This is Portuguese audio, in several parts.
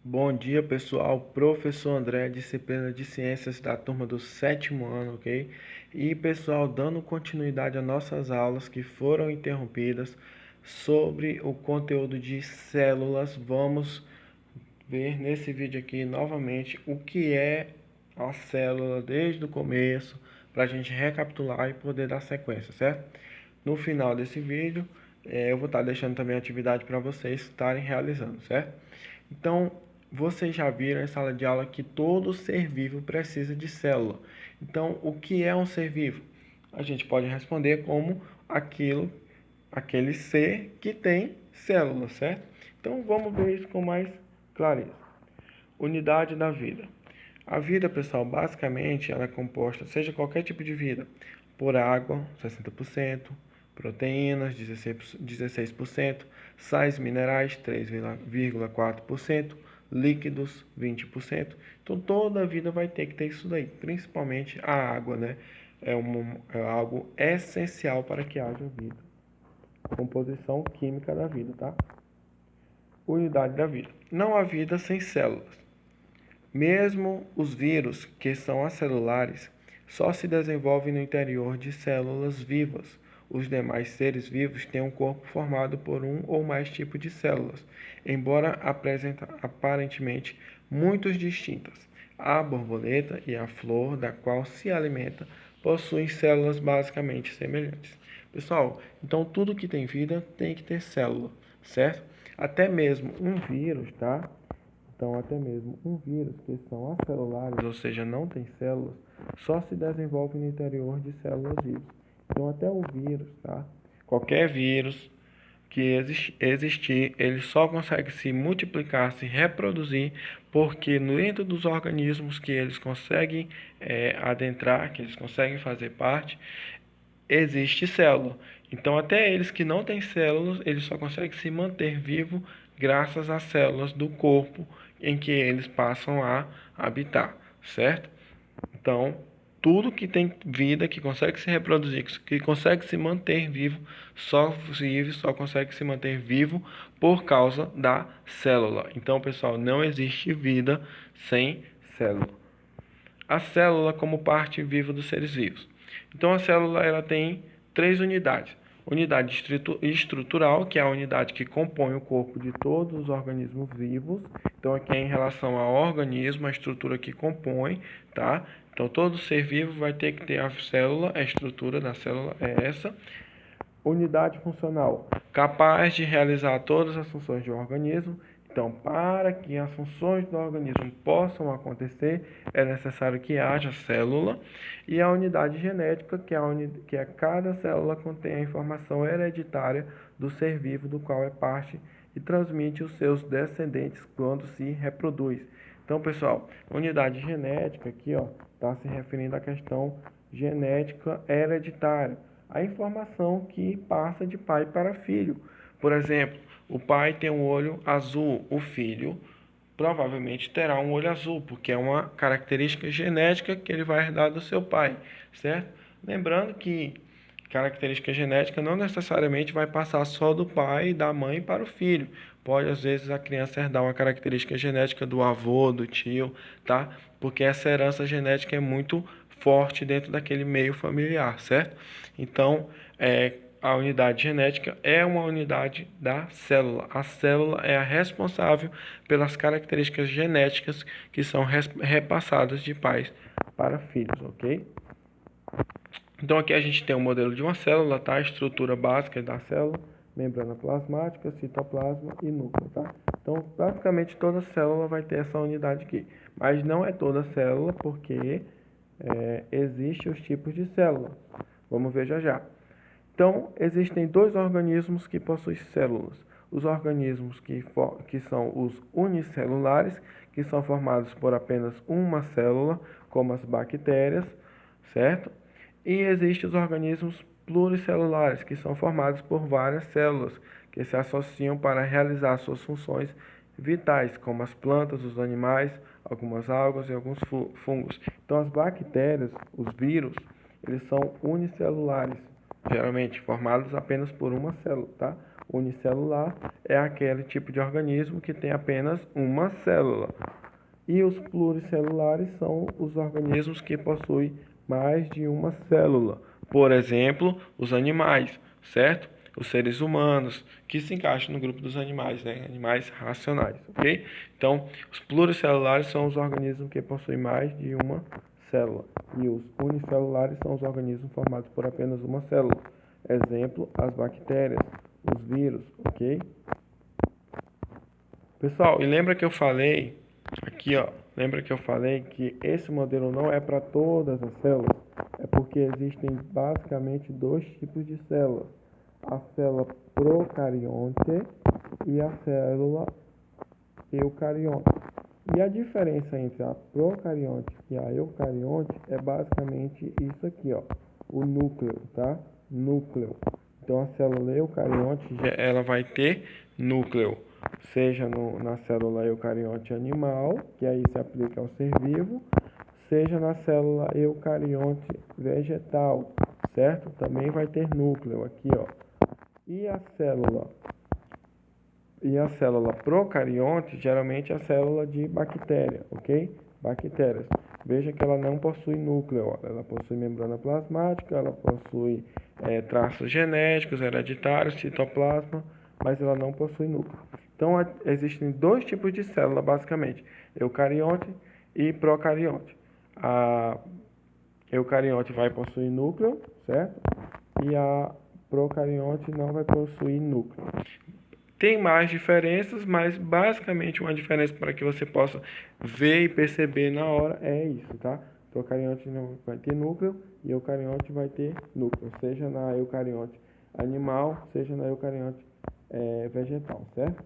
Bom dia, pessoal. Professor André, disciplina de Ciências da turma do sétimo ano, ok? E, pessoal, dando continuidade às nossas aulas que foram interrompidas sobre o conteúdo de células, vamos ver nesse vídeo aqui novamente o que é a célula desde o começo, para a gente recapitular e poder dar sequência, certo? No final desse vídeo, eu vou estar deixando também a atividade para vocês estarem realizando, certo? Então, vocês já viram em sala de aula que todo ser vivo precisa de célula. Então, o que é um ser vivo? A gente pode responder como aquele ser que tem célula, certo? Então, vamos ver isso com mais clareza. Unidade da vida. A vida, pessoal, basicamente ela é composta, seja qualquer tipo de vida, por água, 60%, proteínas, 16%, sais minerais, 3,4%, líquidos, 20%. Então, toda a vida vai ter que ter isso daí, principalmente a água, né? É algo essencial para que haja vida. Composição química da vida, tá? Unidade da vida. Não há vida sem células. Mesmo os vírus, que são acelulares, só se desenvolvem no interior de células vivas. Os demais seres vivos têm um corpo formado por um ou mais tipos de células, embora apresentem aparentemente muito distintas. A borboleta e a flor da qual se alimenta possuem células basicamente semelhantes. Pessoal, então tudo que tem vida tem que ter célula, certo? Até mesmo um vírus, tá? Então, até mesmo um vírus que são acelulares, ou seja, não tem células, só se desenvolve no interior de células vivas. Então, até o vírus, tá? Qualquer vírus que existir, ele só consegue se multiplicar, se reproduzir, porque dentro dos organismos que eles conseguem adentrar, que eles conseguem fazer parte, existe célula. Então, até eles que não têm células, eles só conseguem se manter vivo graças às células do corpo em que eles passam a habitar, certo? Então, tudo que tem vida, que consegue se reproduzir, que consegue se manter vivo, só consegue se manter vivo por causa da célula. Então, pessoal, não existe vida sem célula. A célula como parte viva dos seres vivos. Então, a célula ela tem três unidades. Unidade estrutural, que é a unidade que compõe o corpo de todos os organismos vivos. Então, aqui é em relação ao organismo, a estrutura que compõe, tá? Então, todo ser vivo vai ter que ter a célula, a estrutura da célula é essa. Unidade funcional, capaz de realizar todas as funções de um organismo. Então, para que as funções do organismo possam acontecer, é necessário que haja célula. E a unidade genética, que é cada célula contém a informação hereditária do ser vivo do qual é parte e transmite os seus descendentes quando se reproduz. Então, pessoal, unidade genética aqui, ó, está se referindo à questão genética hereditária, a informação que passa de pai para filho. Por exemplo, o pai tem um olho azul, o filho provavelmente terá um olho azul, porque é uma característica genética que ele vai herdar do seu pai, certo? Lembrando que característica genética não necessariamente vai passar só do pai e da mãe para o filho. Pode, às vezes, a criança herdar uma característica genética do avô, do tio, tá? Porque essa herança genética é muito forte dentro daquele meio familiar, certo? Então, a unidade genética é uma unidade da célula. A célula é a responsável pelas características genéticas que são repassadas de pais para filhos, ok? Então aqui a gente tem um modelo de uma célula, tá? A estrutura básica da célula, membrana plasmática, citoplasma e núcleo, tá? Então, basicamente toda célula vai ter essa unidade aqui. Mas não é toda célula, porque existem os tipos de célula. Vamos ver já já. Então, existem dois organismos que possuem células. Os organismos que são os unicelulares, que são formados por apenas uma célula, como as bactérias, certo? E existem os organismos pluricelulares, que são formados por várias células, que se associam para realizar suas funções vitais, como as plantas, os animais, algumas algas e alguns fungos. Então, as bactérias, os vírus, eles são unicelulares, geralmente formados apenas por uma célula, tá? Unicelular é aquele tipo de organismo que tem apenas uma célula. E os pluricelulares são os organismos que possuem mais de uma célula. Por exemplo, os animais, certo? Os seres humanos, que se encaixam no grupo dos animais, né? Animais racionais, ok? Então, os pluricelulares são os organismos que possuem mais de uma célula. E os unicelulares são os organismos formados por apenas uma célula. Exemplo, as bactérias, os vírus, ok? Pessoal, e lembra que eu falei aqui, ó, lembra que eu falei que esse modelo não é para todas as células? É porque existem basicamente dois tipos de células: a célula procarionte e a célula eucarionte. E a diferença entre a procarionte e a eucarionte é basicamente isso aqui, ó, o núcleo, tá? Núcleo. Então a célula eucarionte ela vai ter núcleo, seja na célula eucarionte animal, que aí se aplica ao ser vivo, seja na célula eucarionte vegetal, certo? Também vai ter núcleo aqui, ó. E a célula procarionte geralmente é a célula de bactéria, ok? Bactérias. Veja que ela não possui núcleo, ó. Ela possui membrana plasmática, ela possui traços genéticos, hereditários, citoplasma, mas ela não possui núcleo. Então, existem dois tipos de célula, basicamente: eucarionte e procarionte. A eucarionte vai possuir núcleo, certo? E a procarionte não vai possuir núcleo. Tem mais diferenças, mas basicamente uma diferença para que você possa ver e perceber na hora é isso, tá? Procarionte não vai ter núcleo e eucarionte vai ter núcleo, seja na eucarionte animal, seja na eucarionte vegetal, certo?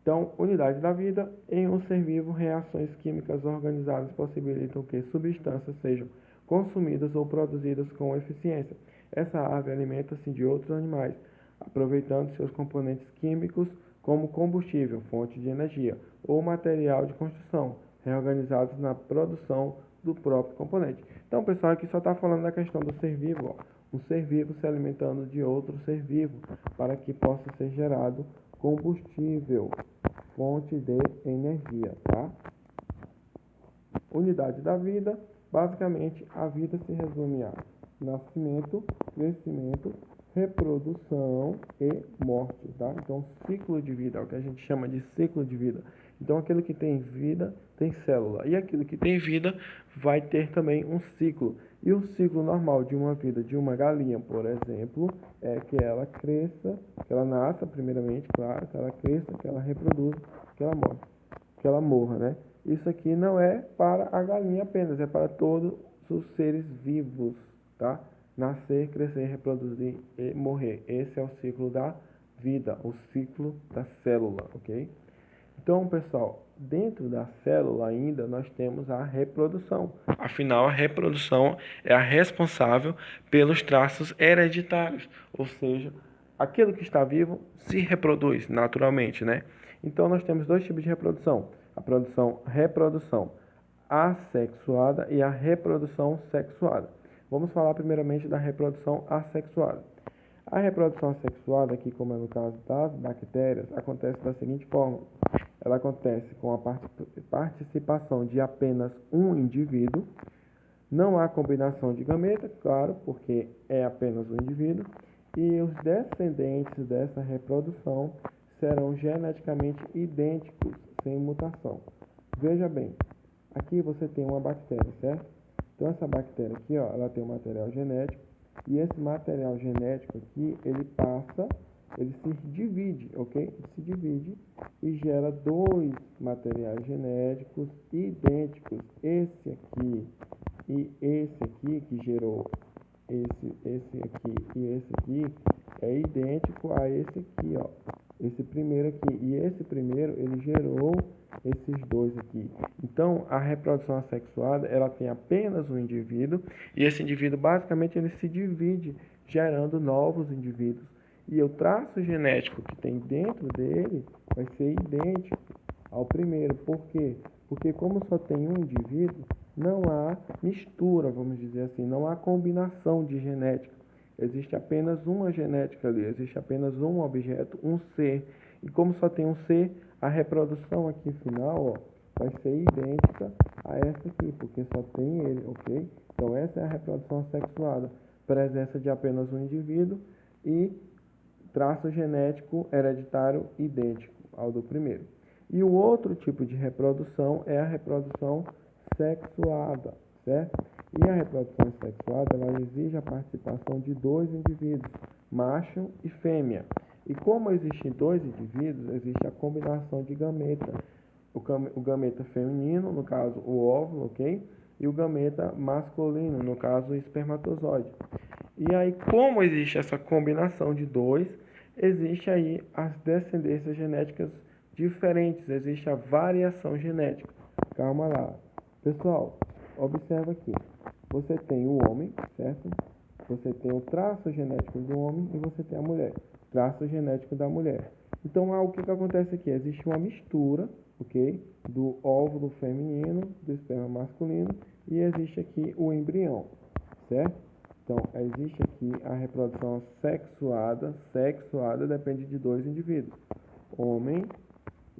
Então, unidade da vida: em um ser vivo, reações químicas organizadas possibilitam que substâncias sejam consumidas ou produzidas com eficiência. Essa ave alimenta-se de outros animais, aproveitando seus componentes químicos como combustível, fonte de energia, ou material de construção, reorganizados na produção do próprio componente. Então, pessoal, aqui só está falando da questão do ser vivo, ó. Um ser vivo se alimentando de outro ser vivo, para que possa ser gerado combustível, fonte de energia, tá? Unidade da vida: basicamente a vida se resume a nascimento, crescimento, reprodução e morte, tá? Então, ciclo de vida é o que a gente chama de ciclo de vida. Então, aquilo que tem vida tem célula, e aquilo que tem vida vai ter também um ciclo. E o ciclo normal de uma vida de uma galinha, por exemplo, é que ela cresça, que ela nasça primeiramente, claro, que ela cresça, que ela reproduza, que ela morra, né? Isso aqui não é para a galinha apenas, é para todos os seres vivos, tá? Nascer, crescer, reproduzir e morrer. Esse é o ciclo da vida, o ciclo da célula, ok? Então, pessoal, dentro da célula ainda nós temos a reprodução. Afinal, a reprodução é a responsável pelos traços hereditários, ou seja, aquilo que está vivo se reproduz naturalmente, né? Então, nós temos dois tipos de reprodução: a reprodução assexuada e a reprodução sexuada. Vamos falar primeiramente da reprodução assexuada. A reprodução assexuada, aqui como é no caso das bactérias, acontece da seguinte forma: ela acontece com a participação de apenas um indivíduo. Não há combinação de gametas, claro, porque é apenas um indivíduo, e os descendentes dessa reprodução serão geneticamente idênticos, sem mutação. Veja bem, aqui você tem uma bactéria, certo? Então essa bactéria aqui, ó, ela tem um material genético, e esse material genético aqui, ele se divide, ok? Ele se divide e gera dois materiais genéticos idênticos. Esse aqui e esse aqui, que gerou esse aqui e esse aqui, é idêntico a esse aqui, ó. Esse primeiro aqui. E esse primeiro, ele gerou esses dois aqui. Então, a reprodução assexuada, ela tem apenas um indivíduo, e esse indivíduo, basicamente, ele se divide, gerando novos indivíduos. E o traço genético que tem dentro dele vai ser idêntico ao primeiro. Por quê? Porque como só tem um indivíduo, não há mistura, vamos dizer assim, não há combinação de genética. Existe apenas uma genética ali, existe apenas um objeto, um ser. E como só tem um ser, a reprodução aqui final, ó, vai ser idêntica a essa aqui, porque só tem ele, ok? Então essa é a reprodução assexuada, presença de apenas um indivíduo e traço genético hereditário idêntico ao do primeiro. E o outro tipo de reprodução é a reprodução sexuada, certo? E a reprodução sexuada, ela exige a participação de dois indivíduos, macho e fêmea. E como existem dois indivíduos, existe a combinação de gameta. O gameta feminino, no caso o óvulo, ok? E o gameta masculino, no caso o espermatozoide. E aí, como existe essa combinação de dois, existe aí as descendências genéticas diferentes, existe a variação genética. Calma lá. Pessoal, observa aqui. Você tem o homem, certo? Você tem o traço genético do homem e você tem a mulher, traço genético da mulher. Então, o que acontece aqui? Existe uma mistura, ok? Do óvulo feminino, do esperma masculino e existe aqui o embrião, certo? Então, existe aqui a reprodução sexuada. Sexuada depende de dois indivíduos, homem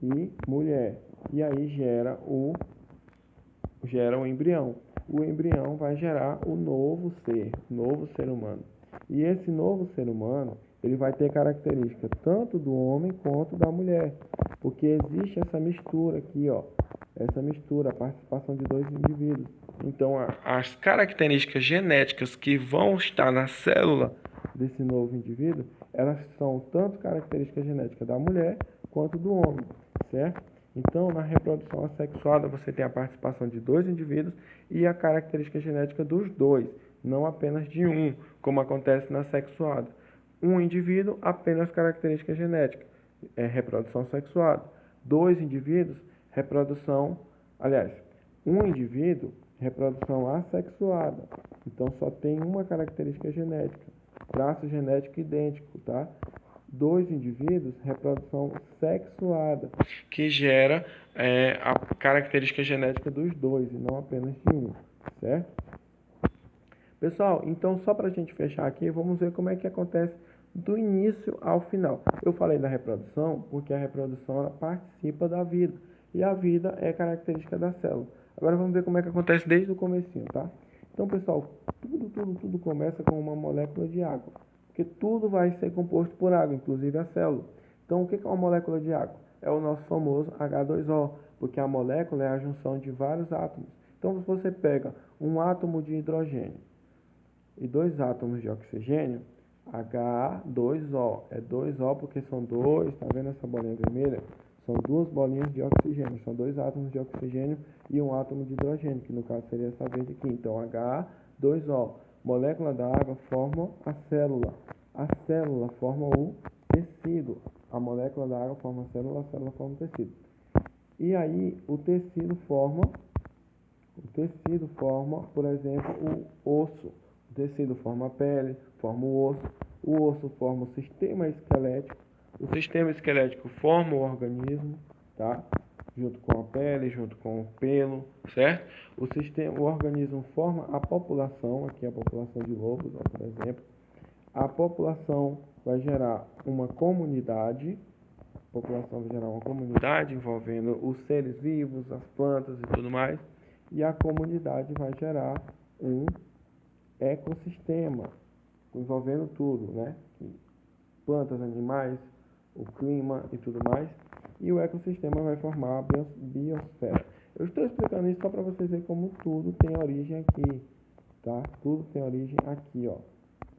e mulher. E aí gera o embrião. O embrião vai gerar o novo ser humano. E esse novo ser humano, ele vai ter característica tanto do homem quanto da mulher, porque existe essa mistura aqui, ó, essa mistura, a participação de dois indivíduos. Então, as características genéticas que vão estar na célula desse novo indivíduo, elas são tanto características genéticas da mulher quanto do homem, certo? Então, na reprodução assexuada, você tem a participação de dois indivíduos e a característica genética dos dois, não apenas de um, como acontece na sexuada. Um indivíduo, apenas característica genética, reprodução sexuada. Dois indivíduos, um indivíduo, reprodução assexuada. Então, só tem uma característica genética, traço genético idêntico, tá? Dois indivíduos, reprodução sexuada, que gera a característica genética dos dois e não apenas de um, certo? Pessoal, então só para a gente fechar aqui, vamos ver como é que acontece do início ao final. Eu falei da reprodução porque a reprodução ela participa da vida e a vida é característica da célula. Agora vamos ver como é que acontece desde o comecinho, tá? Então, pessoal, tudo começa com uma molécula de água, porque tudo vai ser composto por água, inclusive a célula. Então, o que é uma molécula de água? É o nosso famoso H2O, porque a molécula é a junção de vários átomos. Então, se você pega um átomo de hidrogênio e dois átomos de oxigênio, H2O, é 2O porque são dois, tá vendo essa bolinha vermelha? São duas bolinhas de oxigênio, são dois átomos de oxigênio e um átomo de hidrogênio, que no caso seria essa verde aqui. Então, H2O, molécula da água forma a célula forma o tecido, a molécula da água forma a célula forma o tecido. E aí, o tecido forma, por exemplo, o osso. O tecido forma a pele, forma o osso forma o sistema esquelético, o sistema esquelético forma o organismo, tá? Junto com a pele, junto com o pelo, certo? O organismo forma a população, aqui a população de lobos, ó, por exemplo. A população vai gerar uma comunidade, envolvendo os seres vivos, as plantas e tudo mais, e a comunidade vai gerar um ecossistema, envolvendo tudo, né? Plantas, animais, o clima e tudo mais. E o ecossistema vai formar a biosfera. Eu estou explicando isso só para vocês verem como tudo tem origem aqui, tá? Tudo tem origem aqui, ó,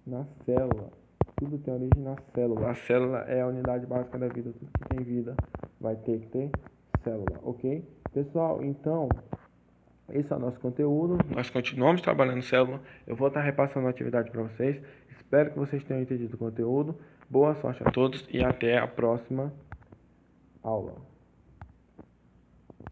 na célula. Tudo tem origem na célula. A célula é a unidade básica da vida. Tudo que tem vida vai ter que ter célula, ok? Pessoal, então, esse é o nosso conteúdo. Nós continuamos trabalhando célula. Eu vou estar repassando a atividade para vocês. Espero que vocês tenham entendido o conteúdo. Boa sorte a todos e até a próxima aula.